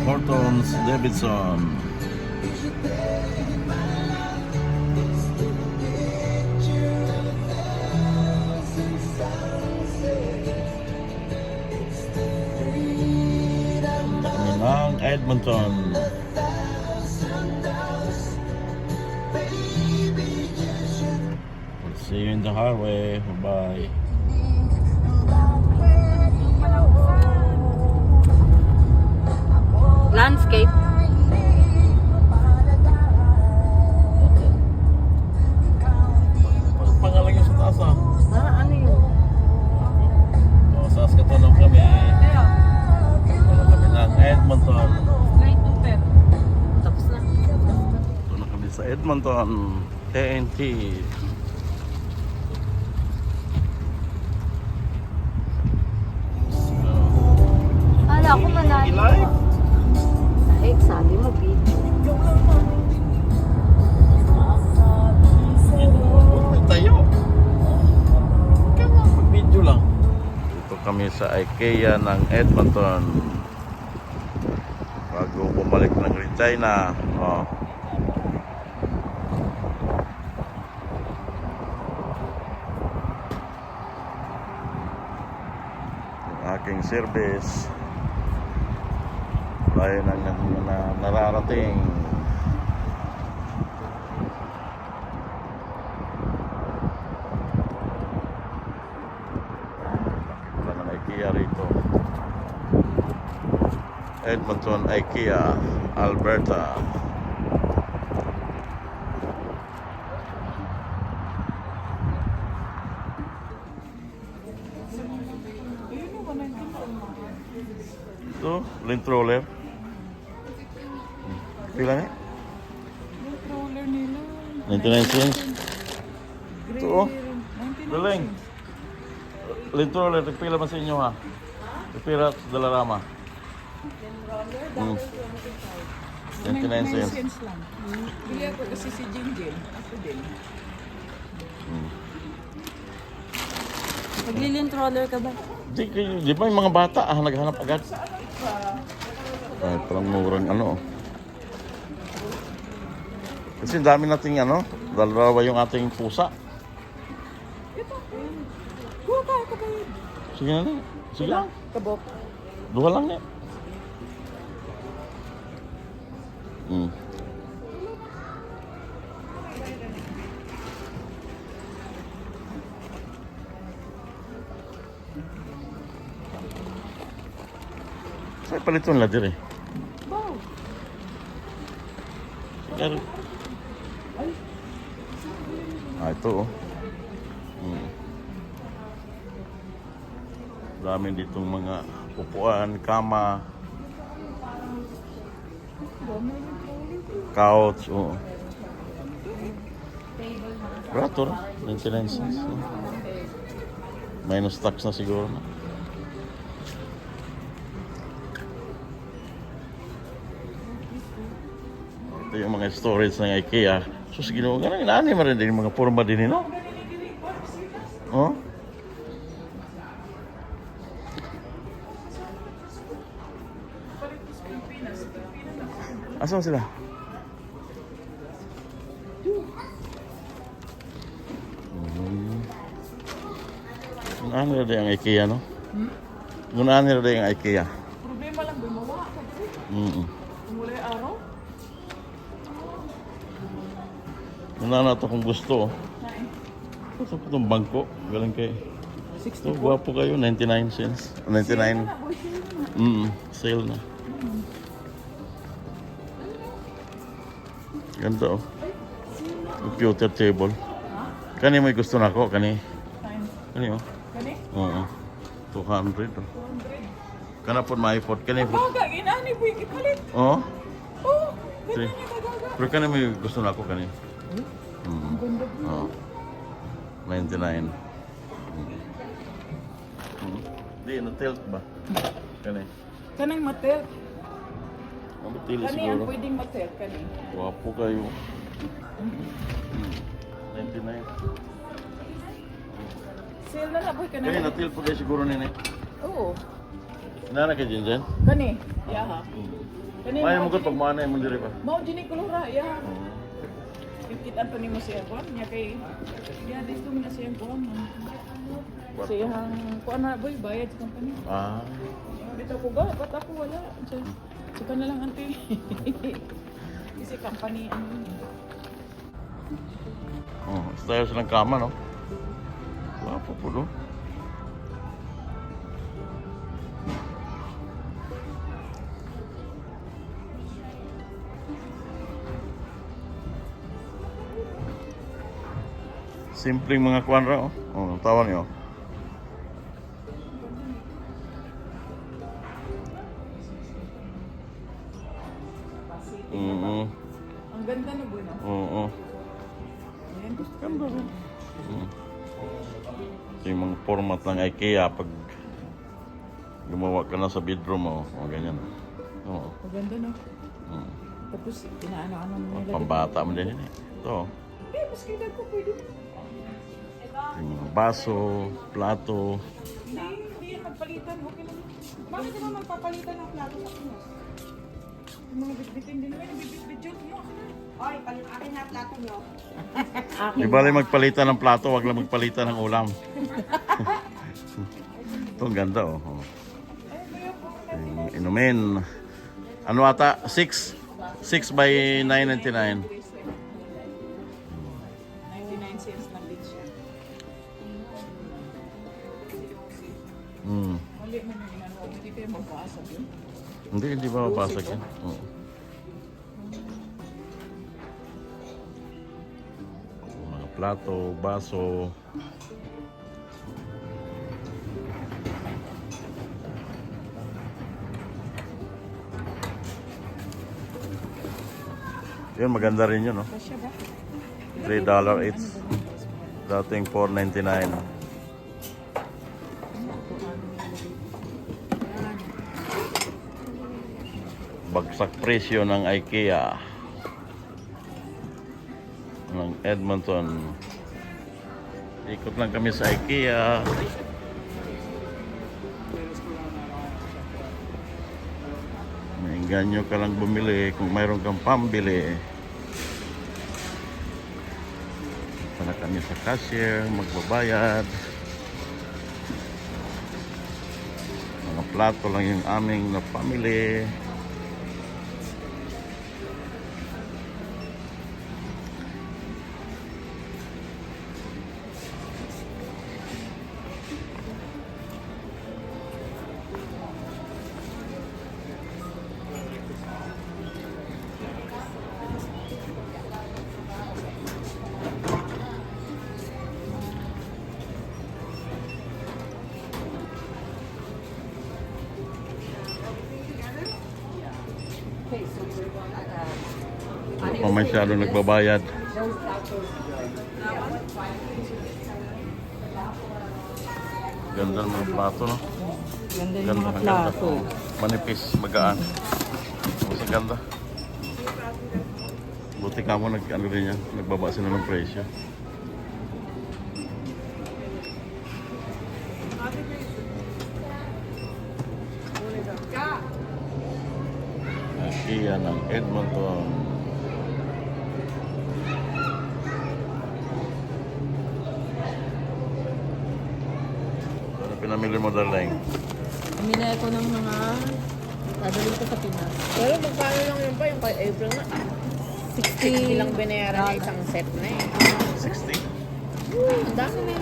Hortons Davidson. Kami ng Edmonton. We'll see you in the highway. Bye. Landscape. Pangalan yung sa taas ah. Ano yun? O, sa Saskatoon kami. Ano kami ng Edmonton. Tapos na. Ito na kami sa Edmonton. TNT. Kala ko malayo. Live? Ay, sabi mo, video. Tayo. Mag-video lang. Dito kami sa IKEA ng Edmonton. Bago bumalik ng Regina. Oh. Yung aking service. Layo na nararating. Wala ng IKEA rito. Edmonton, IKEA, Alberta. Ito, lint roller. Pila nga? Roller nila. 99 cents. Ito oh. Daling. Lint roller, pila man sa inyo ha? Pila sa Dalarama. 99 cents. Lang. Bili ako kasi si Jinjin. Ako din. Maglilint roller ka ba? Di ba yung mga bata naghanap agad? Ay, parang murang ano. Kasi dami nating dalawa yung ating pusa. Kuha ka, kabayin. Sige na lang. Sige lang. Kabok. Duha lang eh. Sa'yo paliton lang dire. Wow. Sige. Ito oh. Dami ditong mga upuan, kama, couch, oh. Rator, 99 cents. Oh. Minus tax na siguro na. Ito yung mga storage ng IKEA. So, sige nyo, ganun, inaani mo rin din yung mga forma din, no? Oh? Asan sila? Gunaan nila din ang IKEA, no? Gunaan nila din ang IKEA. Problema lang, gumawa ka kasi. Umulay araw. Gunaan na ito kung gusto. Ito po itong bangko. Galing kay... 60. Ito, guwapo kayo. 99 cents. 99. Sale na. Ganda oh. Computer table. Kani may gusto na ako. Kani. Kani oh. Kani? Oo. 200 oh. Kana po may effort. Kani po. Baga, inani po yung ipalit. Oo. Oh, Three. ganyan yung kagaga. Pero kani may gusto na ako. Kani. Ang ganda po. Oo. 99. Di, na-tilt ba? Kani. Kanang matel. Mabitili Kani ang siguro. pwedeng matel, kani. Guwapo kayo. 99. Sale na na boy ka Kani na. na-tilt po kayo siguro nini. Oo. Nana kay Jinjen? Kani? Yaha. Kani May mo pag manay mo diri pa. Mao dini kulura, yaha. Kikitan pa nimo siya kuan nya kay ya dito mo na siya kuan. Siyang kuan na boy bayad sa company. Ah. Dito ko ba? Ba't ako wala? Sika na lang ante. Kasi company ano yun. Oh, style silang kama, no? Wala po pulo. Simpleng mga kuwan ra, oh. Oh, tawan niyo. Ang ganda na boy no? Oo. Ayan. Ganda rin. Ito yung mga format ng IKEA pag gumawa ka na sa bedroom mo. O, ganyan. Oo. Ang ganda no? Mm. Tapos inaano-ano mo nila. Pambata mo din yun eh. Ito. Eh, mas kita ko pwede. Yung mga baso, plato. Hindi yan magpalitan. Okay lang. Bakit naman magpapalitan ng plato sa kinos? Yung mga bitbitin din naman. Yung bitbit yun. Oy, palit akin na plato nyo. Di bali magpalitan ng plato, wag lang magpalitan ng ulam. Ito ang ganda oh. Oh. Yung inumin. Ano ata? 6 by 9.99. 99 cents lang din siya. Hmm. Mali mo yung inano. Hindi kayo magbasag yun. Hindi ba mapasag yan? Oo. Mga plato, baso. Yun, maganda rin yun, no? Kasya ba? $3 each. Dating $4.99. Bagsak presyo ng IKEA ng Edmonton. Ikot lang kami sa IKEA. Maingganyo ka lang bumili kung mayroon kang pambili. Para kami sa cashier, magbabayad. Mga plato lang yung aming napamili. Kung masyado nagbabayad. Ganda ng mga plato, no? Ganda yung Ganda, mga ganda. plato. Manipis, magaan. Mas ganda. Buti ka mo ano rin yan, nagbaba sila ng presyo. IKEA ng Edmonton. Ano pinamili mo, darling? Pamili ako ng mga dadalhin ko sa Pinas. Pero magkano lang yun pa yung kay April na? 60 lang binayaran na isang set na eh. 60. Ang dami na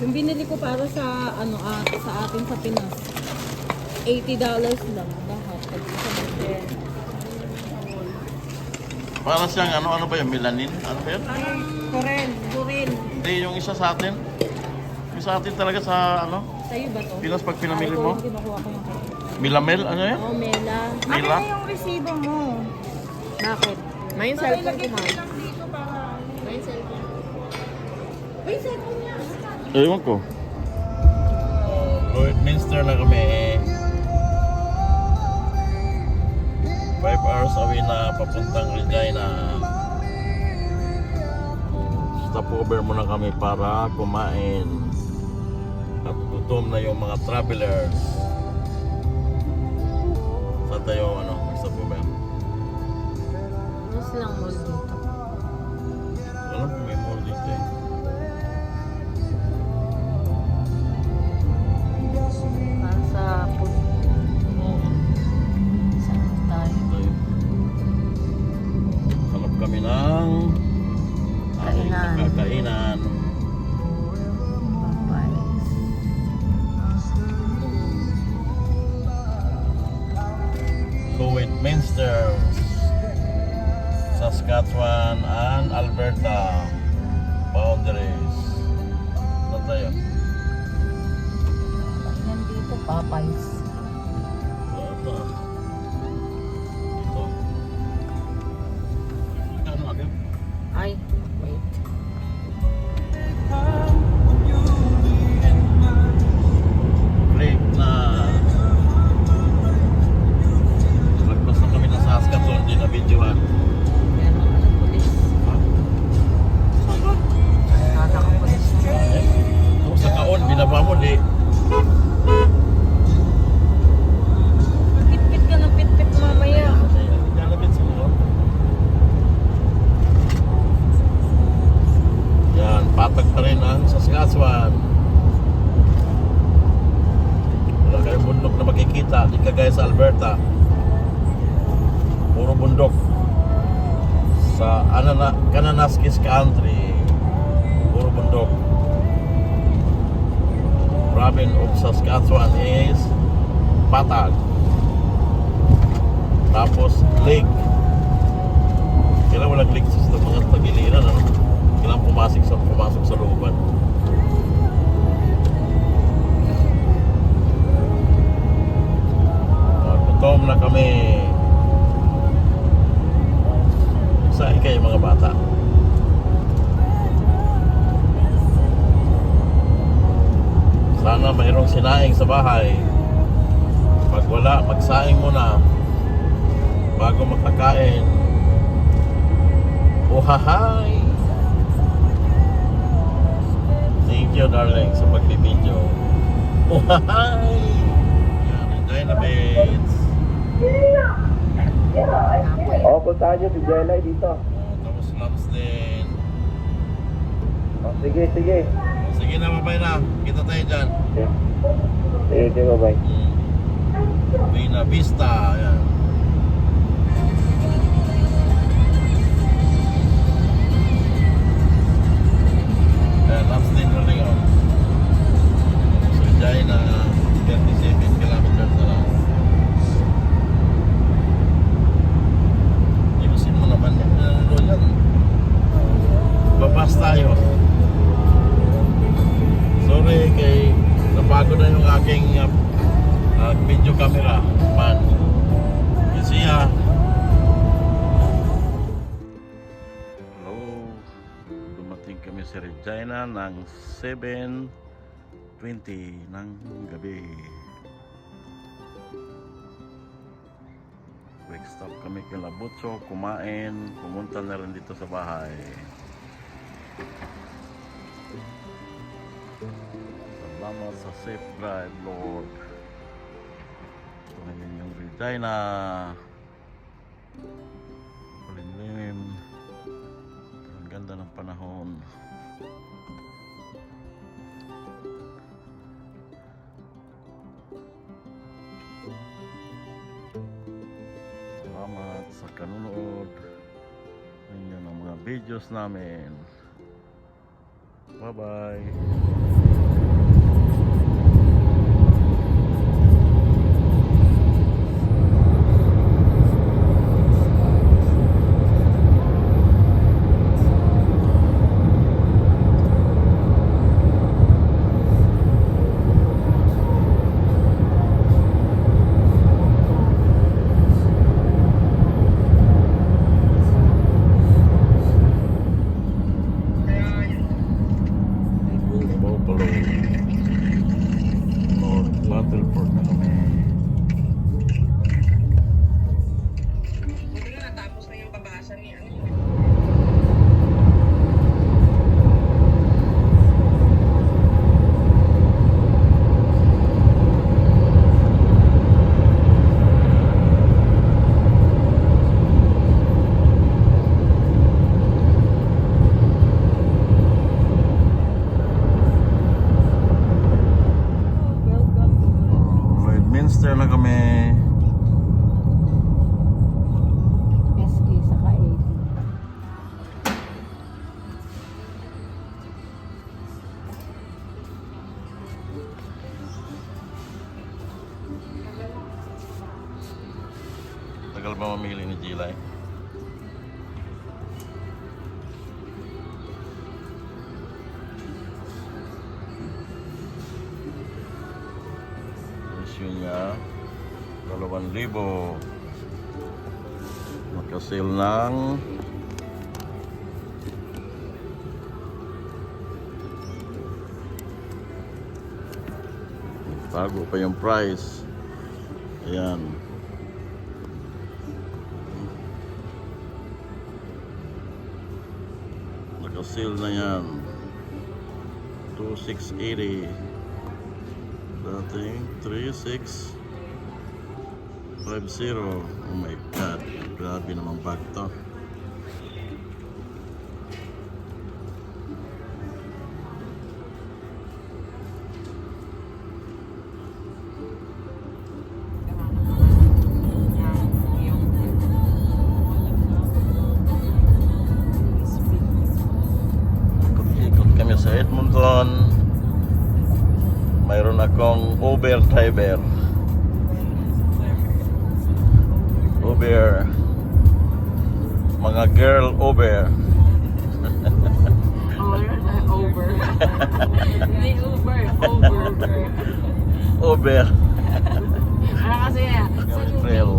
yung binili ko para sa ano sa atin sa Pinas. $80 lang lahat. Para siyang ano ba yung melanin? Ano ba yun? Koren. Hindi, yung isa sa atin. Yung sa atin talaga sa ano? Sa'yo ba to? Pinas pag pinamili mo. Kinukuha ko yung Milamel, ano yan? Oh, Mela. Mila? yung resibo mo? Bakit? May cellphone ko man. May cellphone. Uy, cellphone niya. Ewan ko. Lloydminster na kami. 5 hours away na papuntang Regina. Stopover muna kami para kumain. At gutom na yung mga travelers. tayo, ano, mag-stop ko ba yan? Ano silang mall dito? Alam ko may mall dito eh. Para sa food. Oo. Saan tayo? Tayo. Hanap kami ng aming Kainan. nakakainan. Popeyes. Minster, Saskatchewan and Alberta boundaries. Saan tayo? Yan dito, Popeyes. Wala pa. Dito. Ano agad? Ay, wait. Click na. Lagpas na kami ng Saskatchewan, di na video ha. Yan ang ano, pulis. Nakaka-pulis na. Kung sa kaon, binaba mo di. Pit-pit ka ng pit-pit mamaya. Lalapit sa kaon. Yan, patag pa rin ang Saskatchewan. Wala kayong bundok na makikita, di kagaya sa Alberta. Puro bundok. Sa Kananaskis Country, puro bundok. Province of Saskatchewan is patag. Tapos lake. Kailangan walang lake sa mga tagiliran, ano? Kailangan pumasok sa looban. Gutom na kami. Saan kayo mga bata? Sana mayroong sinaing sa bahay. Pag wala, magsaing muna bago makakain. Uhahay! Thank you darling sa pagbibideo. Uhahay! Yan, enjoy na babes. Oo, puntahan nyo si Jelay dito. Tapos lumps din. Oh, sige, sige. Sige na, babay na. Kita tayo dyan. Sige, sige, bye-bye. Buena Vista. Yan. Ayan, lumps din ulit oh. So, dyan na 37 kilometers na lang. Ibusin mo naman yan. Ano yan? Babas tayo. Sorry kay napagod na yung aking video camera man. Kasi hello. Dumating kami sa Regina ng 7:20 ng gabi. Quick stop kami kay Labutso, kumain, pumunta na rin dito sa bahay. Salamat sa safe drive, Lord. Ito ngayon yung Regina. Palimlim. Ang ganda ng panahon. Salamat sa kanunood ninyo ng mga videos namin. Bye-bye. Buffalo na kami. SK saka 80. Tagal ba mamili ni Gilay? Presyo niya 2,000. Makasil ng bago pa yung price. Ayan. Nakasil na yan. 2,680. Dating 3,650. Oh my God. Grabe naman bag to. Ikot kami sa Edmonton. Mayroon akong Uber driver. Uber. Mga girl Uber. Over. Hindi Uber. Over. Uber. Ano kasi yan? Trail.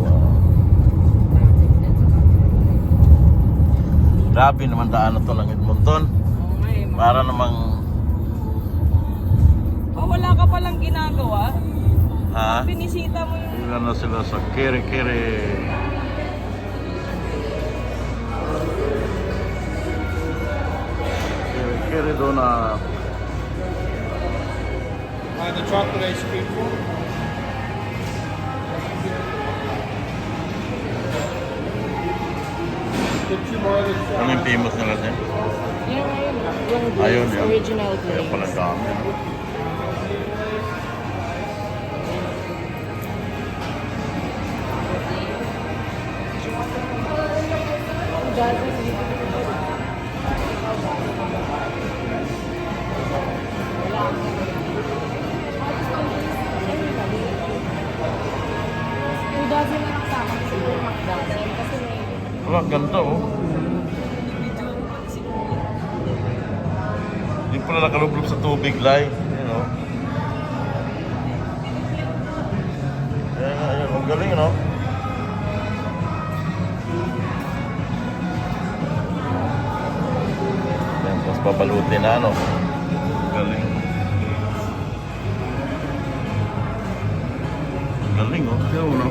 Grabe naman daan na to ng Edmonton. Para namang Wala ka palang ginagawa. ha? Binisita mo yung... Ilan na sila sa kere-kere. Kere-kere doon na The chocolate ice cream cone. Get you more of the ano yung famous nila dyan? Yung Ayun yun. original Kaya glaze. pala dami. No? Wala, ganda oh. Hindi pala nakalublob sa tubig, Lai. You know? Kaya nga, yun. Ang galing, no? Yan, tapos babalutin na, no? Ang galing. Ang galing, oh. Kaya, no?